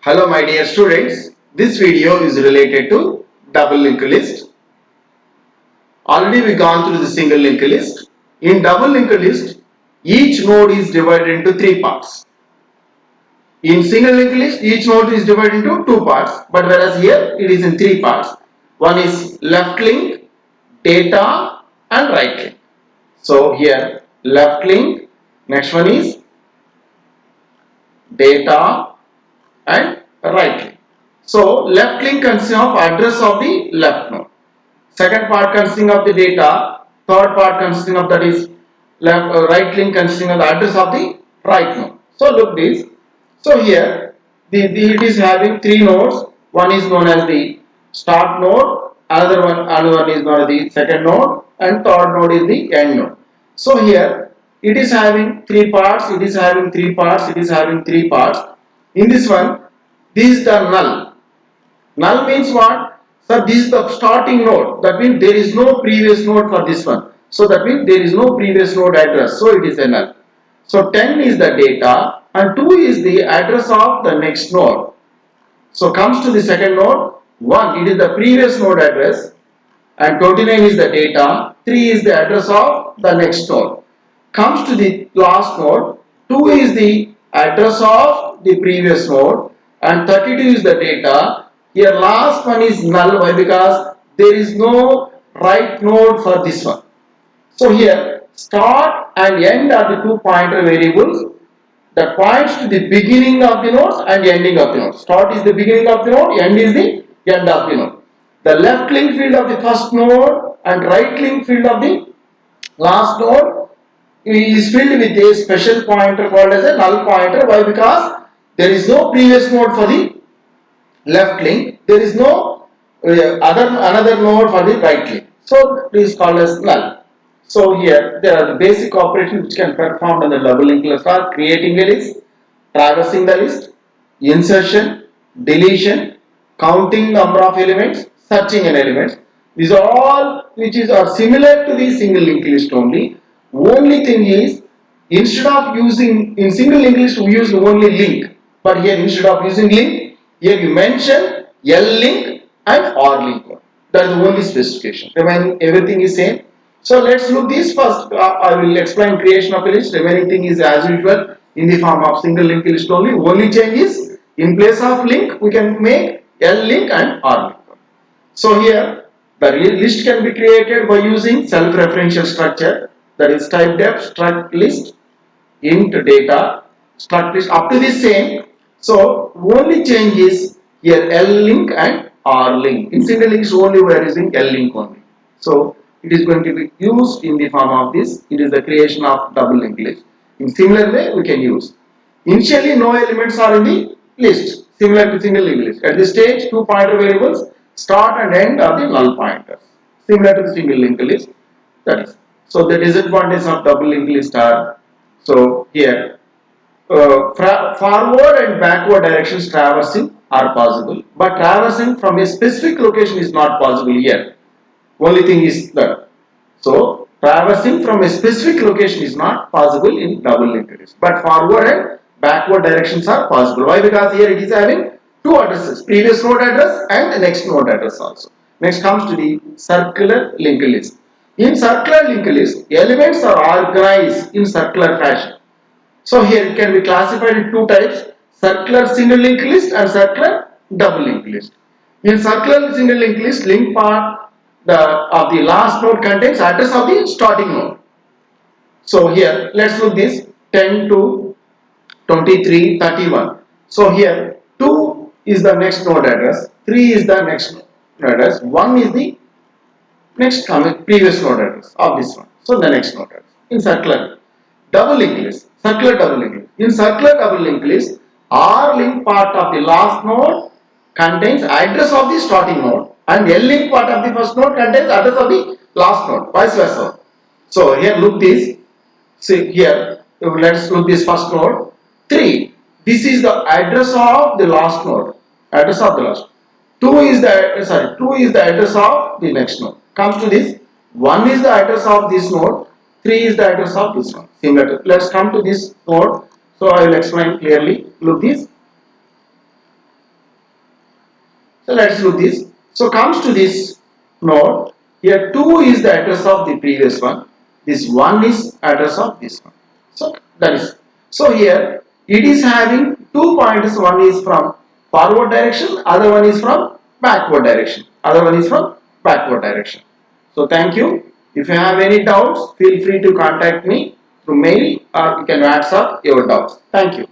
Hello my dear students, this video is related to double linked list. Already we gone through the single linked list. In double linked list, each node is divided into three parts. In single linked list, each node is divided into two parts, but whereas here it is in three parts. One is left link, data and right link. So here left link, next one is data and right link. So left link consists of address of the left node. Second part consisting of the data. Third part consisting of that is right link consisting of the address of the right node. So look this. So here it is having three nodes. One is known as the start node. Another one is known as the second node, and third node is the end node. So here it is having three parts. It is having three parts. It is having three parts. In this one, this is the null. Null means what? So this is the starting node. That means there is no previous node for this one. So that means there is no previous node address. So it is a null. So 10 is the data and 2 is the address of the next node. So comes to the second node. 1 it is the previous node address and 29 is the data. 3 is the address of the next node. Comes to the last node. 2 is the address of the previous node and 32 is the data. Here last one is null. Why? Because there is no right node for this one. So here start and end are the two pointer variables that points to the beginning of the nodes and ending of the node. Start is the beginning of the node, end is the end of the node. The left link field of the first node and right link field of the last node is filled with a special pointer called as a null pointer. Why? Because there is no previous node for the left link, there is no another node for the right link. So it is called as null. So here there are the basic operations which can perform on the double linked list are creating a list, traversing the list, insertion, deletion, counting number of elements, searching an element. These are all which are similar to the single linked list only. Only thing is, instead of using in single linked list we use only link, but here instead of using link, here you mention L link and R link. That is the only specification. Remaining everything is same. So let's look this first. I will explain creation of a list. Remaining thing is as usual in the form of single linked list only. Only change is in place of link we can make L link and R link. So here the list can be created by using self-referential structure, that is type def struct list int data struct list up to the same. So only change is here L link and R link. In single links only we are using L link only. So it is going to be used in the form of this. It is the creation of double linked list. In similar way we can use. Initially no elements are in the list, similar to single linked list. At this stage two pointer variables start and end are the null pointers, similar to the single linked list. That is. So the disadvantages of double linked list are, so here forward and backward directions traversing are possible, but traversing from a specific location is not possible here. Only thing is that, so traversing from a specific location is not possible in double linked list, but forward and backward directions are possible. Why? Because here it is having two addresses, previous node address and the next node address also. Next comes to the circular linked list. In circular linked list, elements are organized in circular fashion. So here it can be classified in two types: circular single linked list and circular double linked list. In circular single linked list, link part of the last node contains address of the starting node. So here let's look this 10 to 23, 31. So here 2 is the next node address, 3 is the next node address, 1 is the next previous node address of this one. So the next node address. In circular double linked list, circular double linked list. In circular double linked list, R link part of the last node contains address of the starting node and L link part of the first node contains address of the last node, vice versa. So here look this. See here, let's look this first node 3. This is the address of the last node. Address of the last. 2 is the address of the next node. Comes to this. 1 is the address of this node. 3 is the address of this one. Similar to, let's come to this node. So I will explain clearly. Look this. So let's do this. So comes to this node. Here 2 is the address of the previous one. This 1 is address of this one. So that is. So here it is having 2 pointers. One is from forward direction. Other one is from backward direction. Other one is from backward direction. So thank you. If you have any doubts, feel free to contact me through mail or you can WhatsApp your doubts. Thank you.